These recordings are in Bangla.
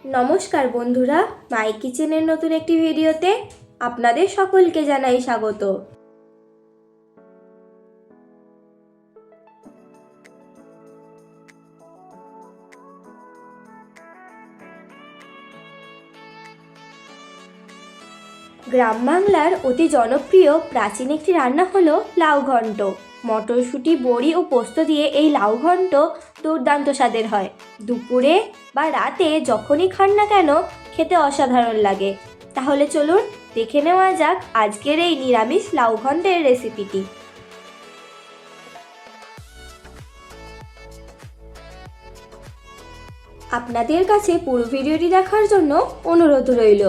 নমস্কার বন্ধুরা, মাই কিচেনের নতুন একটি ভিডিওতে আপনাদের সকলকে জানাই স্বাগত। গ্রাম বাংলার অতি জনপ্রিয় প্রাচীন একটি রান্না হলো লাউ ঘন্ট। মটরশুঁটি, বড়ি ও পোস্ত দিয়ে এই লাউ ঘন্ট দুর্দান্ত স্বাদের হয়। দুপুরে বা রাতে যখনই খান না কেন খেতে অসাধারণ লাগে। তাহলে চলুন দেখে নেওয়া যাক আজকের এই নিরামিষ লাউ ঘন্টের রেসিপিটি। আপনাদের কাছে পুরো ভিডিওটি দেখার জন্য অনুরোধ রইল।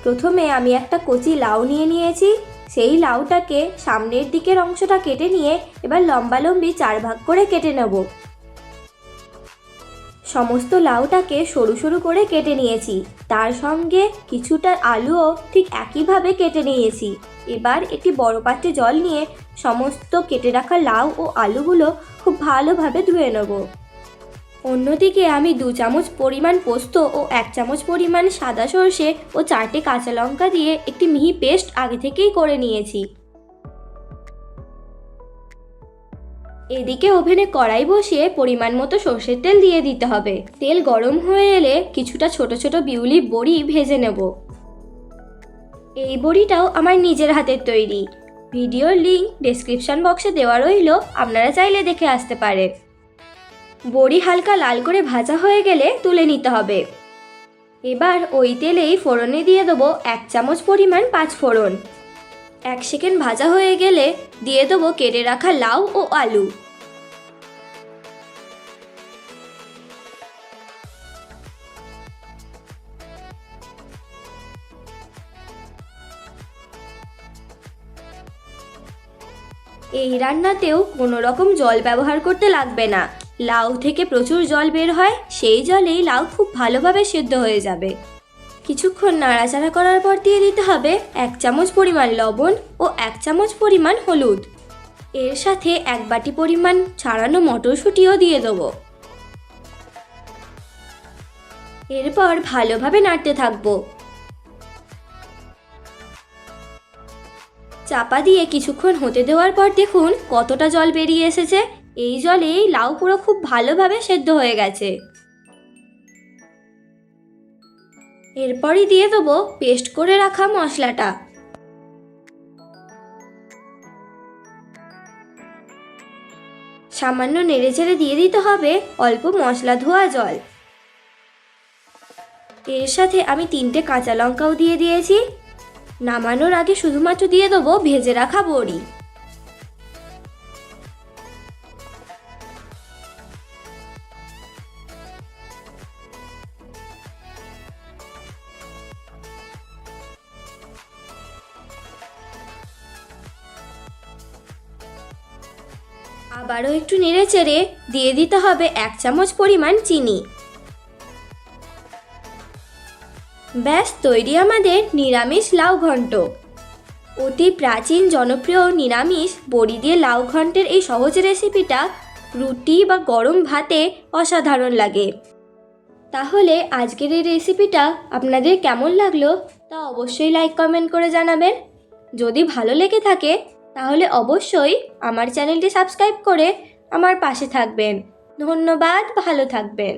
প্রথমে আমি একটা কচি লাউ নিয়েছি। সেই লাউটাকে সামনের দিকের অংশটা কেটে নিয়ে এবার লম্বালম্বি 4 ভাগ করে কেটে নেব। সমস্ত লাউটাকে সরু সরু করে কেটে নিয়েছি। তার সঙ্গে কিছুটা আলুও ঠিক একইভাবে কেটে নিয়েছি। এবার একটি বড় পাত্রে জল নিয়ে সমস্ত কেটে রাখা লাউ ও আলুগুলো খুব ভালোভাবে ধুয়ে নেব। অন্যদিকে আমি 2 চামচ পরিমাণ পোস্ত ও 1 চামচ পরিমাণ সাদা সর্ষে ও 4টে কাঁচা লঙ্কা দিয়ে একটি মিহি পেস্ট আগে থেকেই করে নিয়েছি। এদিকে ওভেনে কড়াই বসিয়ে পরিমাণ মতো সর্ষের তেল দিয়ে দিতে হবে। তেল গরম হয়ে এলে কিছুটা ছোট ছোট বিউলি বড়ি ভেজে নেব। এই বড়িটাও আমার নিজের হাতের তৈরি। ভিডিওর লিংক ডেসক্রিপশন বক্সে দেওয়া রইল, আপনারা চাইলে দেখে আসতে পারেন। বড়ি হালকা লাল করে ভাজা হয়ে গেলে তুলে নিতে হবে। এবার ওই তেলেই ফোড়নে দিয়ে দেবো 1 চামচ পরিমাণ 5 ফোড়ন। 1 সেকেন্ড ভাজা হয়ে গেলে দিয়ে দেবো কেটে রাখা লাউ ও আলু। এই রান্নাতেও কোনো রকম জল ব্যবহার করতে লাগবে না। লাউ থেকে প্রচুর জল বের হয়, সেই জলেই লাউ খুব ভালোভাবে সিদ্ধ হয়ে যাবে। কিছুক্ষণ নাড়াচাড়া করার পর দিয়ে দিতে হবে 1 চামচ পরিমাণ লবণ ও 1 চামচ পরিমাণ হলুদ। এর সাথে 1 বাটি পরিমাণ ছাড়ানো মটরশুঁটিও দিয়ে দেবো। এরপর ভালোভাবে নাড়তে থাকবো। চাপা দিয়ে কিছুক্ষণ হতে দেওয়ার পর দেখুন কতটা জল বেরিয়ে এসেছে। এই জলেই লাউ পুরো খুব ভালোভাবে সেদ্ধ হয়ে গেছে। এরপরই দিয়ে দেবো পেস্ট করে রাখা মশলাটা। সামান্য নেড়েচেড়ে দিয়ে দিতে হবে অল্প মশলা ধোয়া জল। এর সাথে আমি 3টে কাঁচা লঙ্কাও দিয়ে দিয়েছি। নামানোর আগে শুধুমাত্র দিয়ে দেবো ভেজে রাখা বড়ি। আবারও একটু নেড়েচেড়ে দিয়ে দিতে হবে 1 চামচ পরিমাণ চিনি। ব্যাস তৈরি আমাদের নিরামিষ লাউ ঘন্ট। অতি প্রাচীন জনপ্রিয় নিরামিষ বড়ি দিয়ে লাউ ঘন্টের এই সহজ রেসিপিটা রুটি বা গরম ভাতে অসাধারণ লাগে। তাহলে আজকের এই রেসিপিটা আপনাদের কেমন লাগলো তা অবশ্যই লাইক কমেন্ট করে জানাবেন। যদি ভালো লেগে থাকে তাহলে অবশ্যই আমার চ্যানেলটি সাবস্ক্রাইব করে আমার পাশে থাকবেন। ধন্যবাদ, ভালো থাকবেন।